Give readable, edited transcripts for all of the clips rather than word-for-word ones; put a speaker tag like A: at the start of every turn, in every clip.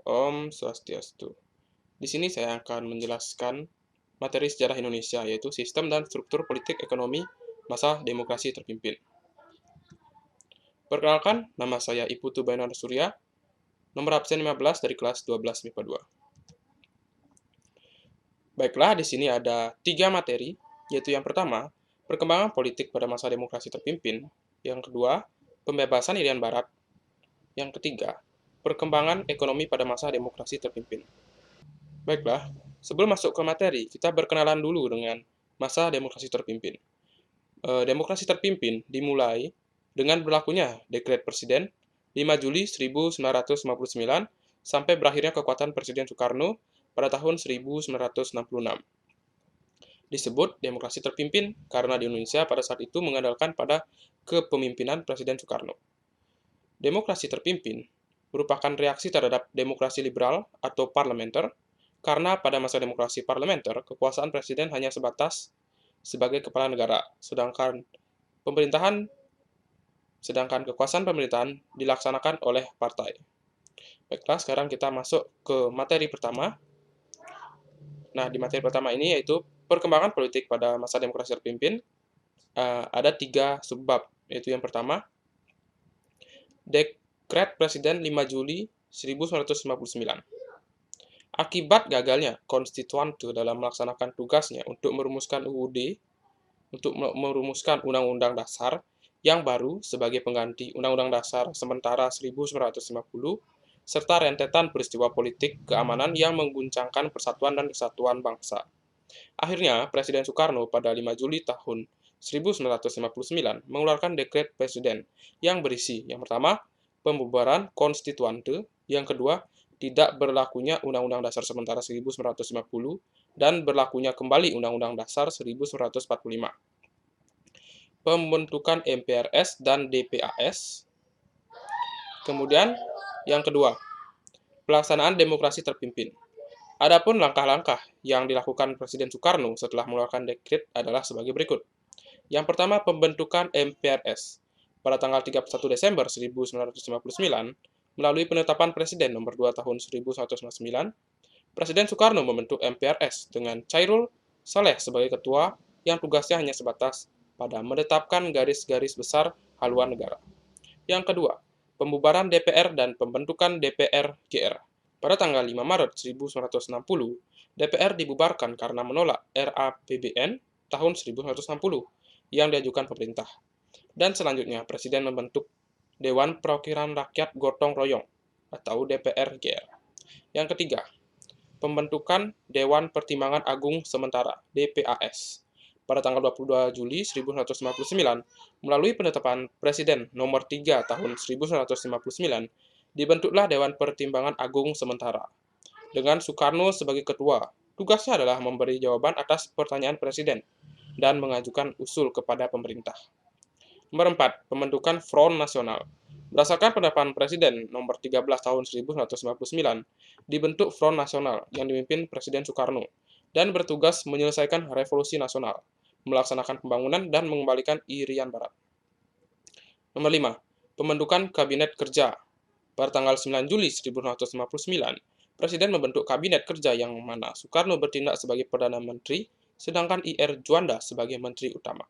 A: Om Swastiastu. Di sini saya akan menjelaskan materi sejarah Indonesia, yaitu sistem dan struktur politik ekonomi masa demokrasi terpimpin. Perkenalkan, nama saya Iputu Bainar Surya, nomor absen 15 dari kelas 12 MIPA 2. Baiklah, di sini ada 3 materi, yaitu yang pertama, perkembangan politik pada masa demokrasi terpimpin, yang kedua, pembebasan Irian Barat, yang ketiga, perkembangan ekonomi pada masa demokrasi terpimpin. Baiklah, sebelum masuk ke materi, kita berkenalan dulu dengan masa demokrasi terpimpin. Demokrasi terpimpin dimulai dengan berlakunya Dekret Presiden 5 Juli 1959 sampai berakhirnya kekuatan Presiden Soekarno pada tahun 1966. Disebut demokrasi terpimpin karena di Indonesia pada saat itu mengandalkan pada kepemimpinan Presiden Soekarno. Demokrasi terpimpin merupakan reaksi terhadap demokrasi liberal atau parlementer karena pada masa demokrasi parlementer, kekuasaan presiden hanya sebatas sebagai kepala negara, sedangkan kekuasaan pemerintahan dilaksanakan oleh partai. Baiklah, sekarang kita masuk ke materi pertama. Nah, di materi pertama ini yaitu perkembangan politik pada masa demokrasi terpimpin. Ada 3 subbab, yaitu yang pertama, Dekret Presiden 5 Juli 1959. Akibat gagalnya konstituante dalam melaksanakan tugasnya untuk merumuskan UUD, untuk merumuskan Undang-Undang Dasar yang baru sebagai pengganti Undang-Undang Dasar sementara 1950, serta rentetan peristiwa politik keamanan yang mengguncangkan persatuan dan kesatuan bangsa. Akhirnya, Presiden Soekarno pada 5 Juli tahun 1959 mengeluarkan dekret presiden yang berisi, yang pertama, pembubaran konstituante, yang kedua, tidak berlakunya Undang-Undang Dasar sementara 1950 dan berlakunya kembali Undang-Undang Dasar 1945. Pembentukan MPRS dan DPAS. Kemudian, yang kedua, pelaksanaan demokrasi terpimpin. Adapun langkah-langkah yang dilakukan Presiden Soekarno setelah mengeluarkan dekret adalah sebagai berikut. Yang pertama, pembentukan MPRS. Pada tanggal 31 Desember 1959, melalui penetapan Presiden nomor 2 tahun 1959, Presiden Soekarno membentuk MPRS dengan Chairul Saleh sebagai ketua yang tugasnya hanya sebatas pada menetapkan garis-garis besar haluan negara. Yang kedua, pembubaran DPR dan pembentukan DPR GR. Pada tanggal 5 Maret 1960, DPR dibubarkan karena menolak RAPBN tahun 1960 yang diajukan pemerintah. Dan selanjutnya, Presiden membentuk Dewan Perwakilan Rakyat Gotong Royong atau DPR GR. Yang ketiga, pembentukan Dewan Pertimbangan Agung Sementara (DPAS). Pada tanggal 22 Juli 1959, melalui penetapan Presiden nomor 3 tahun 1959, dibentuklah Dewan Pertimbangan Agung Sementara. Dengan Soekarno sebagai ketua, tugasnya adalah memberi jawaban atas pertanyaan Presiden dan mengajukan usul kepada pemerintah. Nomor 4, pembentukan Front Nasional. Berdasarkan penetapan Presiden nomor 13 tahun 1999, dibentuk Front Nasional yang dipimpin Presiden Soekarno dan bertugas menyelesaikan revolusi nasional, melaksanakan pembangunan dan mengembalikan Irian Barat. Nomor 5, pembentukan Kabinet Kerja. Pada tanggal 9 Juli 1959, Presiden membentuk Kabinet Kerja yang mana Soekarno bertindak sebagai Perdana Menteri, sedangkan IR Juanda sebagai Menteri Utama.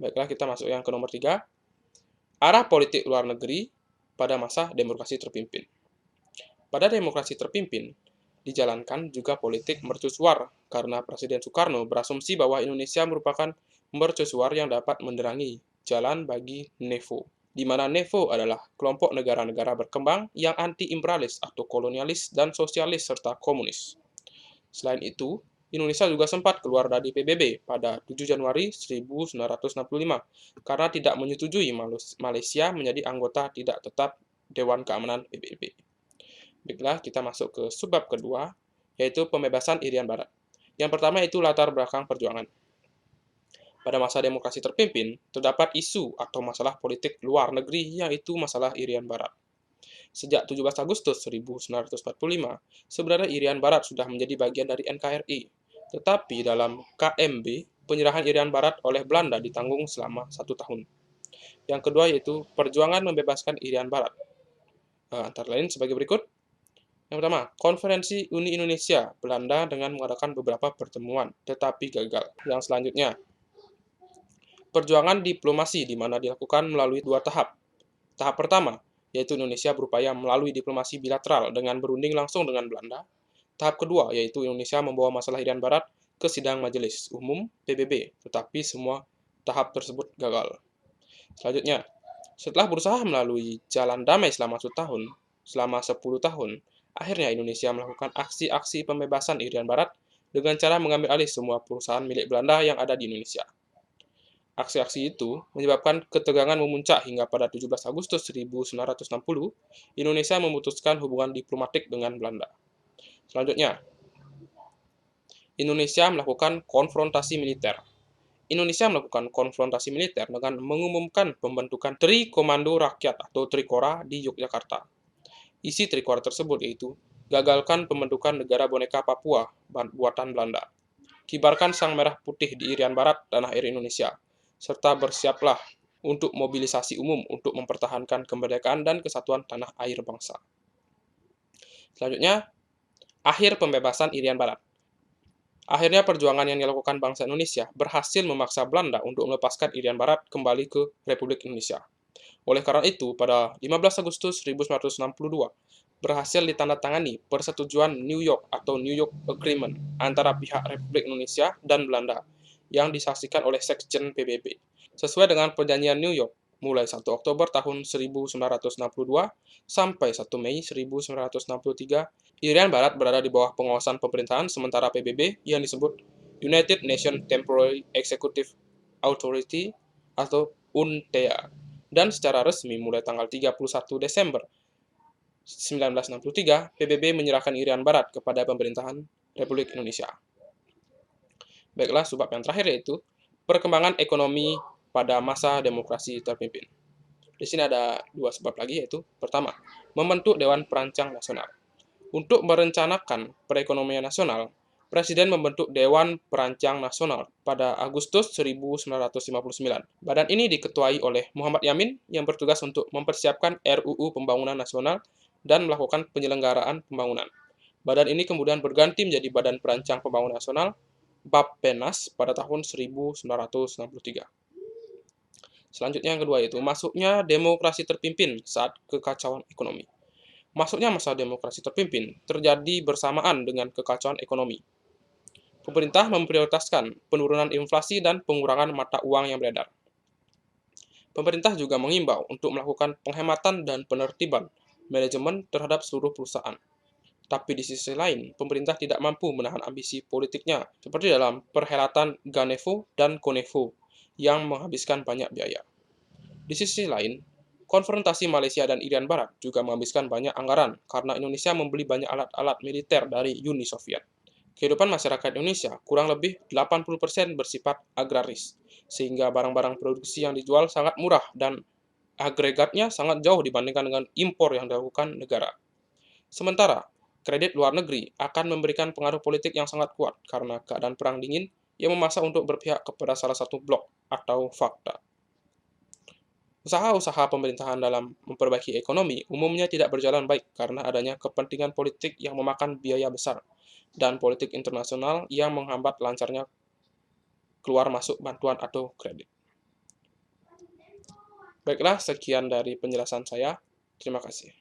A: Baiklah, kita masuk yang ke nomor 3. Arah politik luar negeri pada masa demokrasi terpimpin. Pada demokrasi terpimpin, dijalankan juga politik mercusuar karena Presiden Soekarno berasumsi bahwa Indonesia merupakan mercusuar yang dapat menerangi jalan bagi NEVO, di mana NEVO adalah kelompok negara-negara berkembang yang anti-imperialis atau kolonialis dan sosialis serta komunis. Selain itu, Indonesia juga sempat keluar dari PBB pada 7 Januari 1965 karena tidak menyetujui Malaysia menjadi anggota tidak tetap Dewan Keamanan PBB. Baiklah, kita masuk ke subbab kedua, yaitu pembebasan Irian Barat. Yang pertama itu latar belakang perjuangan. Pada masa demokrasi terpimpin, terdapat isu atau masalah politik luar negeri, yaitu masalah Irian Barat. Sejak 17 Agustus 1945, sebenarnya Irian Barat sudah menjadi bagian dari NKRI, tetapi dalam KMB, penyerahan Irian Barat oleh Belanda ditanggung selama 1 tahun. Yang kedua yaitu perjuangan membebaskan Irian Barat. Antara lain sebagai berikut. Yang pertama, Konferensi Uni Indonesia Belanda dengan mengadakan beberapa pertemuan, tetapi gagal. Yang selanjutnya, perjuangan diplomasi di mana dilakukan melalui 2 tahap. Tahap pertama, yaitu Indonesia berupaya melalui diplomasi bilateral dengan berunding langsung dengan Belanda. Tahap kedua, yaitu Indonesia membawa masalah Irian Barat ke sidang Majelis Umum PBB, tetapi semua tahap tersebut gagal. Selanjutnya, setelah berusaha melalui jalan damai selama 10 tahun, akhirnya Indonesia melakukan aksi-aksi pembebasan Irian Barat dengan cara mengambil alih semua perusahaan milik Belanda yang ada di Indonesia. Aksi-aksi itu menyebabkan ketegangan memuncak hingga pada 17 Agustus 1960, Indonesia memutuskan hubungan diplomatik dengan Belanda. Selanjutnya, Indonesia melakukan konfrontasi militer. Indonesia melakukan konfrontasi militer dengan mengumumkan pembentukan Tri Komando Rakyat atau Trikora di Yogyakarta. Isi Trikora tersebut yaitu, gagalkan pembentukan negara boneka Papua buatan Belanda. Kibarkan sang merah putih di Irian Barat, tanah air Indonesia, serta bersiaplah untuk mobilisasi umum untuk mempertahankan kemerdekaan dan kesatuan tanah air bangsa. Selanjutnya, akhir pembebasan Irian Barat. Akhirnya perjuangan yang dilakukan bangsa Indonesia berhasil memaksa Belanda untuk melepaskan Irian Barat kembali ke Republik Indonesia. Oleh karena itu, pada 15 Agustus 1962, berhasil ditandatangani Persetujuan New York atau New York Agreement antara pihak Republik Indonesia dan Belanda yang disaksikan oleh Sekjen PBB. Sesuai dengan perjanjian New York, mulai 1 Oktober tahun 1962 sampai 1 Mei 1963, Irian Barat berada di bawah pengawasan pemerintahan sementara PBB yang disebut United Nations Temporary Executive Authority atau UNTEA. Dan secara resmi mulai tanggal 31 Desember 1963, PBB menyerahkan Irian Barat kepada pemerintahan Republik Indonesia. Baiklah, subbab yang terakhir yaitu perkembangan ekonomi pada masa demokrasi terpimpin. Di sini ada 2 sebab lagi, yaitu pertama, membentuk Dewan Perancang Nasional. Untuk merencanakan perekonomian nasional, Presiden membentuk Dewan Perancang Nasional pada Agustus 1959. Badan ini diketuai oleh Muhammad Yamin yang bertugas untuk mempersiapkan RUU Pembangunan Nasional dan melakukan penyelenggaraan pembangunan. Badan ini kemudian berganti menjadi Badan Perancang Pembangunan Nasional Bappenas pada tahun 1963. Selanjutnya yang kedua yaitu masuknya demokrasi terpimpin saat kekacauan ekonomi. Masuknya masa demokrasi terpimpin terjadi bersamaan dengan kekacauan ekonomi. Pemerintah memprioritaskan penurunan inflasi dan pengurangan mata uang yang beredar. Pemerintah juga mengimbau untuk melakukan penghematan dan penertiban manajemen terhadap seluruh perusahaan. Tapi di sisi lain, pemerintah tidak mampu menahan ambisi politiknya, seperti dalam perhelatan Ganevo dan Konevo yang menghabiskan banyak biaya. Di sisi lain, konfrontasi Malaysia dan Irian Barat juga menghabiskan banyak anggaran karena Indonesia membeli banyak alat-alat militer dari Uni Soviet. Kehidupan masyarakat Indonesia kurang lebih 80% bersifat agraris, sehingga barang-barang produksi yang dijual sangat murah dan agregatnya sangat jauh dibandingkan dengan impor yang dilakukan negara. Sementara, kredit luar negeri akan memberikan pengaruh politik yang sangat kuat karena keadaan perang dingin yang memaksa untuk berpihak kepada salah satu blok atau fakta. Usaha-usaha pemerintahan dalam memperbaiki ekonomi umumnya tidak berjalan baik karena adanya kepentingan politik yang memakan biaya besar dan politik internasional yang menghambat lancarnya keluar masuk bantuan atau kredit. Baiklah, sekian dari penjelasan saya. Terima kasih.